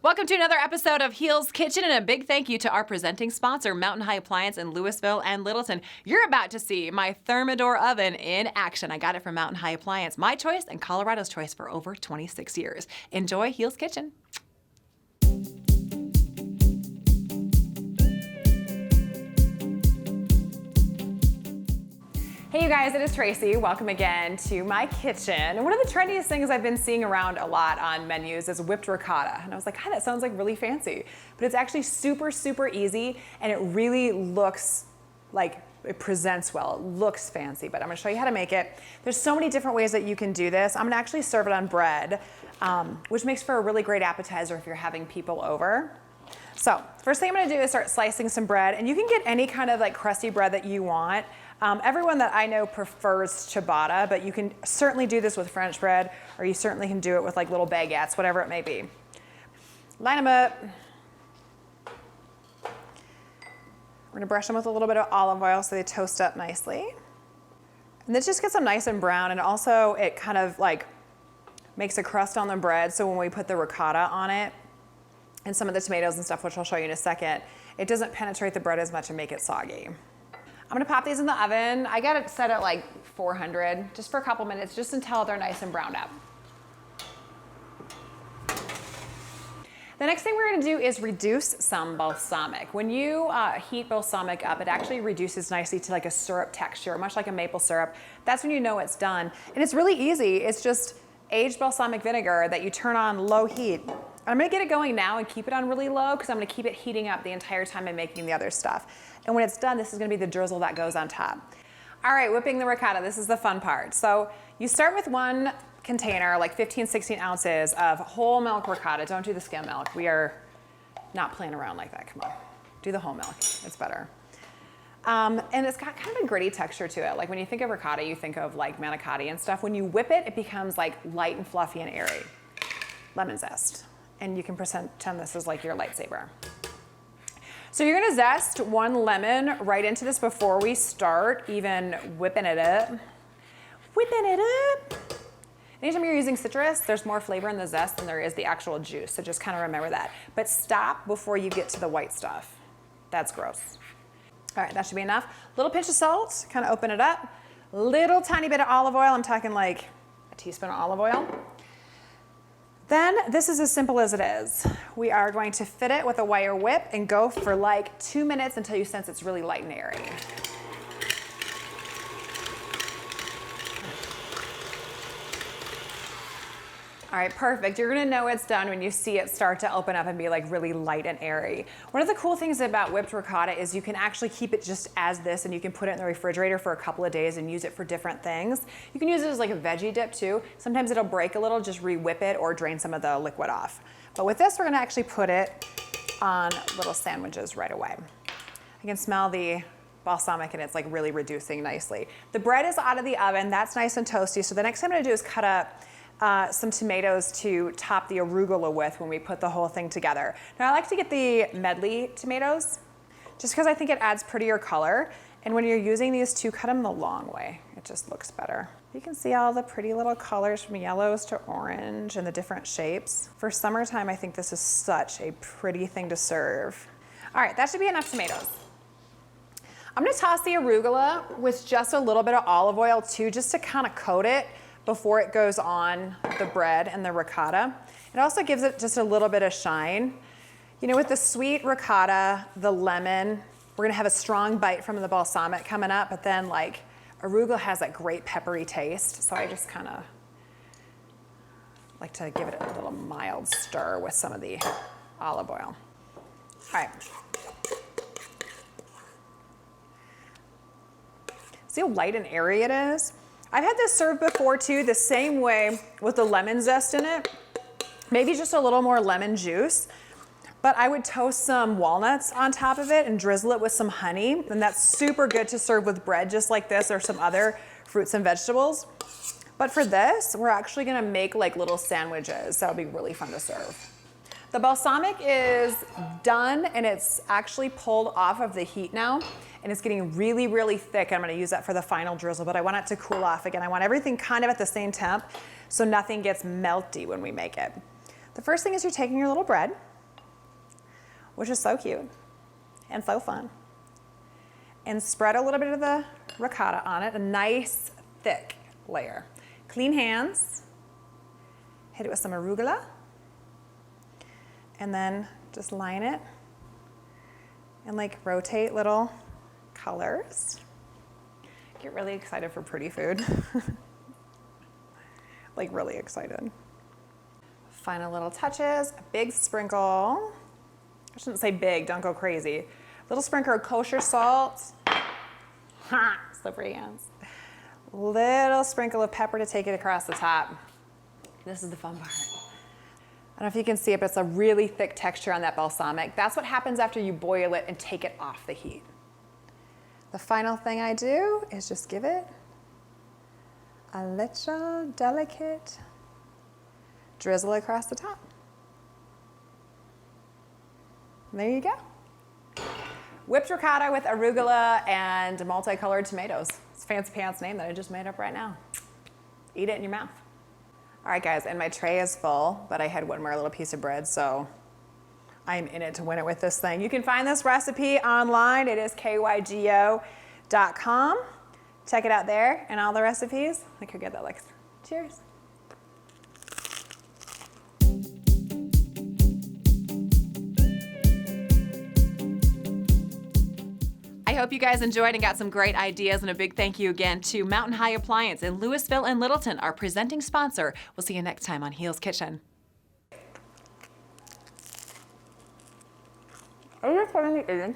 Welcome to another episode of Heel's Kitchen, and a big thank you to our presenting sponsor, Mountain High Appliance in Louisville and Littleton. You're about to see my Thermador oven in action. I got it from Mountain High Appliance, my choice and Colorado's choice for over 26 years. Enjoy Heel's Kitchen. Hey you guys, it is Tracy. Welcome again to my kitchen. One of the trendiest things I've been seeing around a lot on menus is whipped ricotta. And I was like, hi, that sounds like really fancy. But it's actually super, super easy, and it really looks like it presents well. It looks fancy, but I'm gonna show you how to make it. There's so many different ways that you can do this. I'm gonna actually serve it on bread, which makes for a really great appetizer if you're having people over. So first thing I'm gonna do is start slicing some bread, and you can get any kind of like crusty bread that you want. Everyone that I know prefers ciabatta, but you can certainly do this with French bread, or you certainly can do it with like little baguettes, whatever it may be. Line them up. We're gonna brush them with a little bit of olive oil so they toast up nicely. And this just gets them nice and brown, and also it kind of like makes a crust on the bread, so when we put the ricotta on it, and some of the tomatoes and stuff, which I'll show you in a second, it doesn't penetrate the bread as much and make it soggy. I'm gonna pop these in the oven. I got it set at like 400, just for a couple minutes, just until they're nice and browned up. The next thing we're gonna do is reduce some balsamic. When you heat balsamic up, it actually reduces nicely to like a syrup texture, much like a maple syrup. That's when you know it's done. And it's really easy. It's just aged balsamic vinegar that you turn on low heat. I'm gonna get it going now and keep it on really low because I'm gonna keep it heating up the entire time I'm making the other stuff. And when it's done, this is gonna be the drizzle that goes on top. All right, whipping the ricotta, this is the fun part. So you start with one container, like 15, 16 ounces of whole milk ricotta. Don't do the skim milk. We are not playing around like that, come on. Do the whole milk, it's better. And it's got kind of a gritty texture to it. Like when you think of ricotta, you think of like manicotti and stuff. When you whip it, it becomes like light and fluffy and airy. Lemon zest. And you can pretend this is like your lightsaber. So you're gonna zest one lemon right into this before we start even whipping it up. Whipping it up. Anytime you're using citrus, there's more flavor in the zest than there is the actual juice, so just kind of remember that. But stop before you get to the white stuff. That's gross. All right, that should be enough. Little pinch of salt, kind of open it up. Little tiny bit of olive oil, I'm talking like a teaspoon of olive oil. Then this is as simple as it is. We are going to fit it with a wire whip and go for like 2 minutes until you sense it's really light and airy. All right, perfect. You're gonna know it's done when you see it start to open up and be like really light and airy. One of the cool things about whipped ricotta is you can actually keep it just as this, and you can put it in the refrigerator for a couple of days and use it for different things. You can use it as like a veggie dip too. Sometimes it'll break a little, just re-whip it or drain some of the liquid off. But with this, we're gonna actually put it on little sandwiches right away. I can smell the balsamic and it's like really reducing nicely. The bread is out of the oven, that's nice and toasty. So the next thing I'm gonna do is cut up some tomatoes to top the arugula with when we put the whole thing together. Now I like to get the medley tomatoes just because I think it adds prettier color. And when you're using these two, cut them the long way. It just looks better. You can see all the pretty little colors from yellows to orange and the different shapes. For summertime, I think this is such a pretty thing to serve. All right, that should be enough tomatoes. I'm gonna toss the arugula with just a little bit of olive oil too, just to kind of coat it before it goes on the bread and the ricotta. It also gives it just a little bit of shine. You know, with the sweet ricotta, the lemon, we're gonna have a strong bite from the balsamic coming up, but then like arugula has that great peppery taste, so I just kind of like to give it a little mild stir with some of the olive oil. All right. See how light and airy it is? I've had this served before too, the same way with the lemon zest in it. Maybe just a little more lemon juice, but I would toast some walnuts on top of it and drizzle it with some honey, and that's super good to serve with bread just like this or some other fruits and vegetables. But for this, we're actually gonna make like little sandwiches. That'll be really fun to serve. The balsamic is done and it's actually pulled off of the heat now. And it's getting really, really thick. I'm gonna use that for the final drizzle, but I want it to cool off again. I want everything kind of at the same temp so nothing gets melty when we make it. The first thing is you're taking your little bread which is so cute and so fun. And spread a little bit of the ricotta on it, a nice thick layer. Clean hands, hit it with some arugula, and then just line it and like rotate little colors. Get really excited for pretty food. Like really excited. Final little touches, a big sprinkle. I shouldn't say big, don't go crazy. Little sprinkle of kosher salt. Ha, slippery hands. Little sprinkle of pepper to take it across the top. This is the fun part. I don't know if you can see it, but it's a really thick texture on that balsamic. That's what happens after you boil it and take it off the heat. The final thing I do is just give it a little delicate drizzle across the top. And there you go. Whipped ricotta with arugula and multicolored tomatoes. It's a fancy pants name that I just made up right now. Eat it in your mouth. All right, guys, and my tray is full, but I had one more little piece of bread, so I'm in it to win it with this thing. You can find this recipe online. It is KYGO.com. Check it out there and all the recipes. I could get that like, cheers. I hope you guys enjoyed and got some great ideas, and a big thank you again to Mountain High Appliance in Louisville and Littleton, our presenting sponsor. We'll see you next time on Heel's Kitchen. Are you recording the